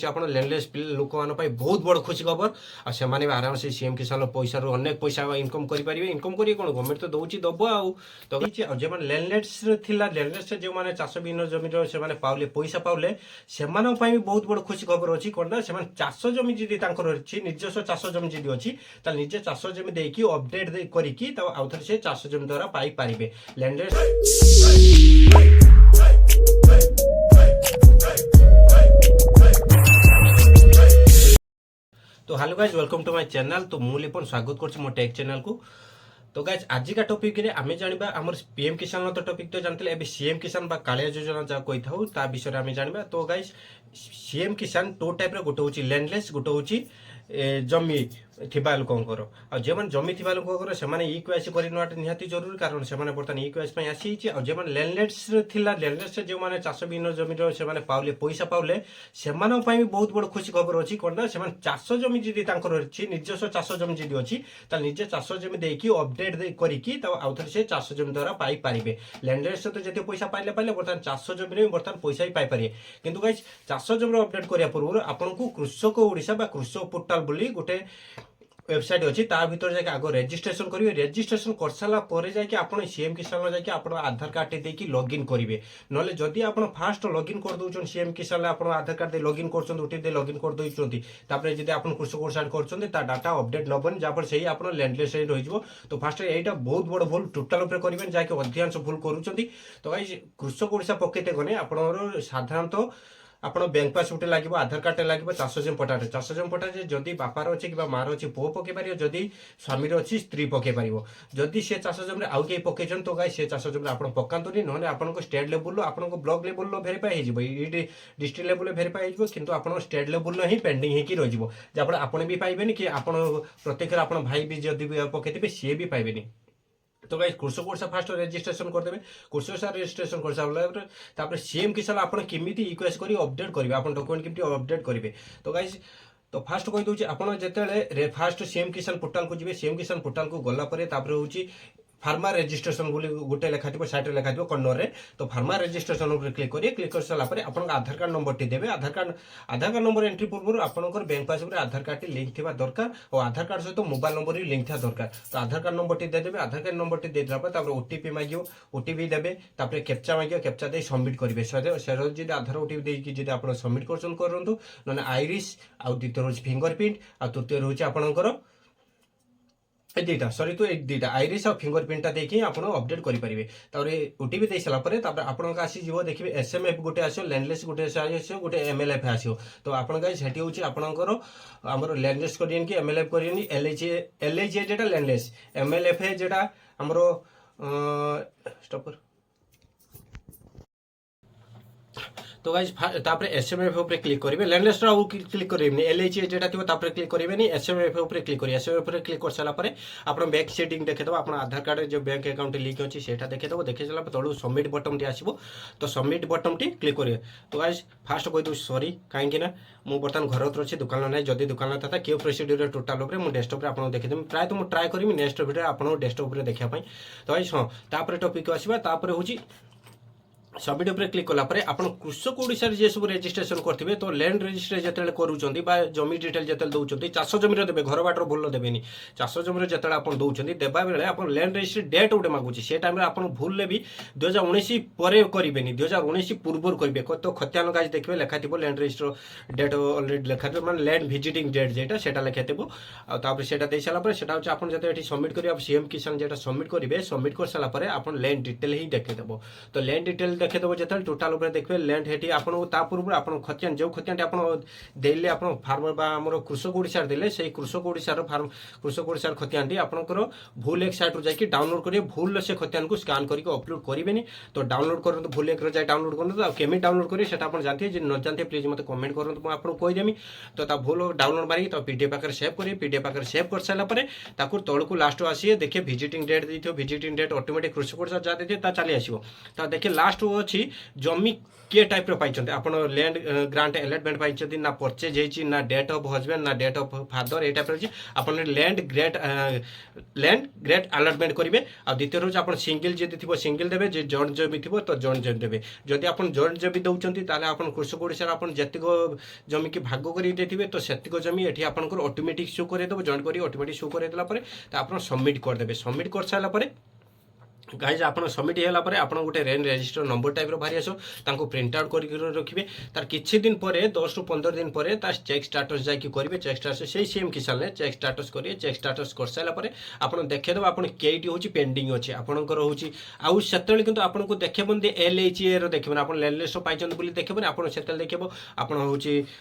ଆପଣ ଲ୍ୟାଣ୍ଡଲେସ୍ ଲୋକମାନଙ୍କ ପାଇଁ ବହୁତ ବଡ଼ ଖୁସି ଖବର। ଆଉ ସେମାନେ ବି ଆରାମସେ ସିଏମ୍ କିଷାନ ପଇସାରୁ ଅନେକ ପଇସା ଇନକମ୍ କରିପାରିବେ। ଇନକମ୍ କରିବେ କ'ଣ, ଗଭର୍ଣ୍ଣମେଣ୍ଟ ତ ଦେଉଛି ଦେବ। ଆଉ ତ ଆଉ ଯେଉଁମାନେ ଲ୍ୟାଣ୍ଡଲେସ୍ରେ ଥିଲା, ଲ୍ୟାଣ୍ଡଲେସ୍ରେ ଯେଉଁମାନେ ଚାଷ ବିହୀନ ଜମିର ସେମାନେ ପାଉଲେ ପଇସା ପାଉଲେ, ସେମାନଙ୍କ ପାଇଁ ବି ବହୁତ ବଡ଼ ଖୁସି ଖବର ଅଛି। କ'ଣ ନା, ସେମାନେ ଚାଷ ଜମି ଯଦି ତାଙ୍କର ଅଛି, ନିଜସ୍ୱ ଚାଷ ଜମି ଯଦି ଅଛି, ତାହେଲେ ନିଜେ ଚାଷ ଜମି ଦେଇକି ଅପଡେଟ୍ କରିକି ଆଉଥରେ ସେ ଚାଷ ଜମି ଦ୍ୱାରା ପାଇପାରିବେ ଲ୍ୟାଣ୍ଡଲେସ୍। तो hello guys, welcome to my channel. तो मु लिपन स्वागत करछि मो टेक चैनल को। तो गाइज आज का टॉपिक रे आमे जानिबा हमर पीएम किसान तो टॉपिक तो जानतले, एबे सीएम किसान बा कालिया योजना जा कोइ थाउ ता विषय रे आमे जानिबा। तो गाइज सीएम किसान टो टाइप रे गोटे होची लैंडलेस, गोटे होची जमी थिबा लोकंकर। आ जेमन जमी थिबा लोकंकर सेमाने इक्वेसी करि नट निहाती जरूरी, कारण सेमाने बर्तन इक्वेसी पय आसी छि। आ जेमन लैंडलेस थिला, लैंडलेस से जे माने चाष बिन जमी रो सेमाने पाउले पैसा पाउले, सेमान पय भी बहुत बड़ खुशी खबर अछि। कोन ना, सेमान चाष जमी जदी तांकर अछि, निजस्व चाष जमी जदी अछि, त निजे चाष जमी देकी अपडेट करिकी त आउथर से चाष जमी द्वारा पाई पारिबे। लैंडलेस से तो जते पैसा पाइले पाइले, बर्तन चाष जमी रे बर्तन पैसा ही पाई पारिबे। किंतु गाइस चाष जमी अपडेट करिया पूर्व आपनको कृषक ओडिशा बा कृषक पोर्टाल बोली गोटे वेबसाइट अच्छी, ता भीतर जाके आगो रेजिस्ट्रेशन करेंगे। रेजिस्ट्रेशन कर सारा पर जाके आप सीएम किसान जाके आप आधार कार्ड देकी लॉगिन करेंगे। नले जदि आप फास्ट लॉगिन कर दउछन सीएम किसान आप आधार कार्ड दे लॉगिन करछन, ओटी दे लॉगिन कर दउछन, तापर जदि आप कृषक वेबसाइट करछन ता डाटा अपडेट नबन, जापर सही आप लैंडलेस रे रहिजबो। तो फास्ट एटा बहुत बड़ भूल टोटल ऊपर करिवेन, जाके अधिकांश भूल करूछंती। तो गाइस कृषक ओडिशा पकेते गने आपनर साधारणतः ଆପଣ ବ୍ୟାଙ୍କ ପାସ୍ ଗୋଟେ ଲାଗିବ, ଆଧାର କାର୍ଡଟେ ଲାଗିବ, ଚାଷ ଜମି ପଟ୍ଟାଟେ। ଚାଷ ଜମି ପଟ୍ଟାରେ ଯଦି ବାପାର ଅଛି କିମ୍ବା ମାର ଅଛି ପୁଅ ପକେଇ ପାରିବ, ଯଦି ସ୍ୱାମୀର ଅଛି ସ୍ତ୍ରୀ ପକେଇ ପାରିବ। ଯଦି ସେ ଚାଷ ଜମିରେ ଆଉ କେହି ପକେଇଛନ୍ତି ତ ଗାଇ ସେ ଚାଷ ଜମିରେ ଆପଣ ପକାନ୍ତୁନି, ନହେଲେ ଆପଣଙ୍କ ଷ୍ଟେଟ୍ ଲେବୁଲରୁ ଆପଣଙ୍କ ବ୍ଲକ ଲେବୁଲର ଭେରିଫାଇ ହେଇଯିବ, ଏଇଠି ଡିଷ୍ଟ୍ରିକ୍ଟ ଲେବୁଲରେ ଭେରିଫାଇ ହେଇଯିବ, କିନ୍ତୁ ଆପଣଙ୍କ ଷ୍ଟେଟ୍ ଲେବୁଲର ହିଁ ପେଣ୍ଡିଂ ହେଇକି ରହିଯିବ। ଯାହାଫଳରେ ଆପଣ ବି ପାଇବେନି, କି ଆପଣ ପ୍ରତ୍ୟେକରେ ଆପଣ ଭାଇ ବି ଯଦି ବି ପକେଇଥିବେ ସିଏ ବି ପାଇବେନି। तो गाइस कृषक ओडिशा फास्ट रेजिस्ट्रेशन करदेवे। कृषक ओडिशा रेजिस्ट्रेशन कर सारा तापर सीएम किसान आपण केमिति इक्वेस करी अपडेट करिवे, आपण डॉक्यूमेंट केमिति अपडेट करिवे। तो गाइस तो फास्ट कहि दउची, आपण जेतेले फास्ट सीएम किसान पोर्टल को जिवे, सीएम किसान पोर्टल को गला परे तापर होची फार्मर रेजिस्ट्रेशन बोली गोटे लेखा थी साइट लेखा थी कर्नर रे। तो फार्मर रेजिस्ट्रेशन ऊपर क्लिक करिए। क्लिक कर सारा पर आपन आधार कार्ड नंबर टी देबे। आधार कार्ड नंबर एंट्री पूर्व आपनकर बैंक पासबुक रे आधार कार्ड टी लिंक थिबा दरकार, और आधार कार्ड सहित मोबाइल नंबर भी लिंक था दरकार। तो आधार कार्ड नंबर टी दे देबे। आधार कार्ड नंबर टी देला पर तापर ओटीपी मागियो, ओटीपी देबे, तापर कैप्चा मागियो, कैप्चा दे सबमिट करिवे। सेरो जदी आधार ओटीपी दे कि जदी आपन सबमिट करछन करंतु, नने आइरिस आ द्वितीय रोज फिंगरप्रिंट आ तृतीय रोज आपनकर दुईटा सरी तो दुईटा आइरिस और फिंगरप्रिंट देखिए आप अपडेट करेंगे। ओटीपी दे सारापर आपन आसीज देखिए एसएमएफ गोटे आसो, लैंडलेस गोटे आसो, गोटे एमएलएफ आसो। तो आप सेठी हूँ आपंकर आमर लैंडलेस करें कि एमएलएफ करें, एलएचए जेटा लैंडलेस, एमएलएफ जेटा आमर स्टॉपर। तो गाइस तापर एसएमएफ ऊपर क्लिक करेंगे। लैंडलेस आउ क्लिक करेंगे, एलएचए जेटा थी तापर क्लिक करेंगे, एसएमएफ ऊपर क्लिक करेंगे। एसएमएफ ऊपर क्लिक कर सारा पर आप बैंक सेटिंग देखेदेव, आप आधार कार्ड जो बैंक अकाउंट लिंक अच्छी से देखेदेव। देखे सारा तलू सबमिट बटन टी आसो, तो सबमिट बटन टी क्लिक करेंगे। तो गाइस फास्ट कहीदे सरी कहीं मुझे बर्तमान घर अच्छे दुकान ना, जदि दुकान था क्यों प्रोसीड्यूर टोटाल मुझे डेस्कटॉप रे आपको देखिदेवी। प्राय तो मुझे ट्राए करी नेक्स्ट वीडियो आपको डेस्कटॉप रे देखापी। तो गाइस हाँ तापर टॉपिक आसवा, तापर हूँ सबमिट ऊपर क्लिक कला परे आपण कृषक ओडिशा जे सब रेजिस्ट्रेशन करथिबे, तो लैंड रजिस्ट्रे जेतेले करूचंती बा जमी डिटेल जेतेले दउचंती, चाष जमी रे देबे, घर बाटर भूल देबेनी। चाष जमी रे जेतेले आपण दउचंती देबा बेले आपण लैंड रजिस्ट्री डेट उडे मागुची, से टाइम रे आपण भूल ले भी 2019 परे करिबेनी, 2019 पूर्व करिबे। तो खत्यान गाज देखबे लेखा थिबो लैंड रजिस्ट्री डेट ऑलरेडी लेखा थिबो, माने लैंड विजिटिंग डेट जेटा सेटा लेखा थिबो। आ तापर सेटा देई साला परे सेटा होची आपण जते एठी सबमिट करिया सीएम किसान जेटा सबमिट करिवे, सबमिट कर साला परे आपण लैंड डिटेल ही देखे देबो। तो लैंड डिटेल देखे देबो जेतेले टोटल ऊपर देखबे लैंड हेटी आपन ता पूर्व आपन खतियान जो खतियान आपन देले आपन फार्मर बा हमर कृषक ओडिसा देले, सेही कृषक ओडिसा रो फार्म कृषक ओडिसा खतियान दी आपनकर भूल एक साइट रो जाई कि डाउनलोड करिए। भूल से खतियान को स्कैन करके अपलोड करिवेनी। तो डाउनलोड करन भूल एक रो जाई डाउनलोड करन। तो केमी डाउनलोड करिए सेटा आपन जानते जे न जानते प्लीज मते कमेंट करन, तो आपन कहि देमी। तो ता भूल डाउनलोड मारी तो पीडीएफ आकर सेव करिए। पीडीएफ आकर सेव कर साला परे ताकू तळकू लास्ट आसीए देखिए विजिटिंग डेट देथियो, विजिटिंग डेट ऑटोमेटिक कृषक ओडिसा जा देथियो ता चली आसीबो। ता देखिए लास्ट अच्छी जमी किए टाइप पाइछन्ते आपण लैंड ग्रांट अलॉटमेंट पाइछन्ते ना परचेज हेछि ना डेट ऑफ हस्बैंड ना डेट ऑफ फादर ए टाइप अछि आपण लैंड ग्रेट अलॉटमेंट करिवे आ द्वितीय रोज आपण सिंगल जदि थिबो सिंगल देबे जे जॉइंट जमी थिबो तो जॉइंट जमी देबे जदि आपण जॉइंट जमी दउचन्ती ताले आपण कृषक ओडिसा आपण जतिको जमी की भाग करि देथिबे तो सेतिको जमी एठी आपनकर ऑटोमेटिक शो करे देबो जॉइंट करी ऑटोमेटिक शो करे देला परे त आपण सबमिट कर देबे सबमिट कर साला परे गाइज आप सबमिट होला पर आप गोटे रेन रजिस्टर नंबर टाइप बाहरी आसो तांको प्रिंट आउट कर रखिए तार किछि दिन पर 10 रु 15 दिन पर तार चेक स्टाटस जाकि करेंगे चेक स्टाटस से सीएम किसान ने चेक स्टाटस करेंगे चेक स्टाटस कर सारा पर आप देखेदेव आप केटी हूँ पेंडिंग अच्छे आपंकर हूँ आउ से कितु आपको देखेबन LHA देखिए आप लैंड लिस्ट पाई देखेबन आप देखे आप हूँ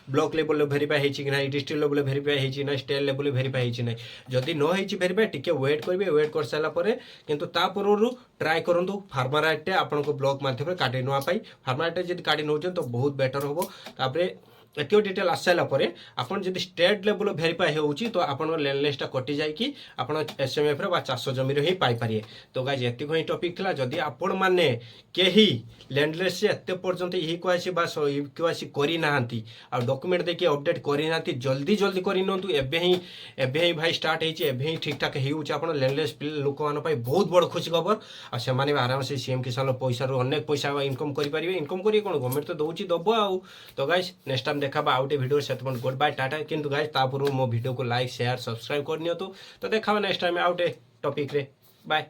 ब्लॉक लेवल भेरीफाई होती ना डिस्ट्रिक्ट लेवल भेरीफाई होती ना स्टेट लेवल भेरीफाई होती ना जदि न हो भेरीफाई टी वेट करेंगे वेट कर सारापर कितु ट्राए करूँ फार्मर आइट आपको ब्लॉक मध्यम काटी नापी फार्मर आइट जब काटी नौ तो बहुत बेटर हम तापर एत डिटेल आस सारापर आपन जब स्टेट लेवल भेरीफाई होची तो आप लैंड लिस्ट कटि जाकि आप SMF रे चाष जमी ही पाइपर तो गाइज एतिक ही टॉपिक था जदि आपण मैंने कहीं लैंड लिस्ट से एत पर्यंत इक्वासी इक्वासी करना आ डॉक्यूमेंट देखिए अपडेट करना जल्दी जल्दी करनी एवं ही भाई स्टार्ट होती ठीक ठाक हो लैंड लिस्ट लोक मान बहुत बड़ खुशी खबर आ से आराम से सीएम किसान पैसा अनेक पैसा इनकम करेंगे इनकम करिए कौन गवर्नमेंट तो दौर दब आउ तो गाइज नेक्स्ट टाइम देखा आउटे भिडियो से गुड बाय टाटा किंतु गाइज तापूर्व मो भिडियो को लाइक शेयर सब्सक्राइब करनी तो देखा नेक्स्ट टाइम आउटे टॉपिक रे बाय।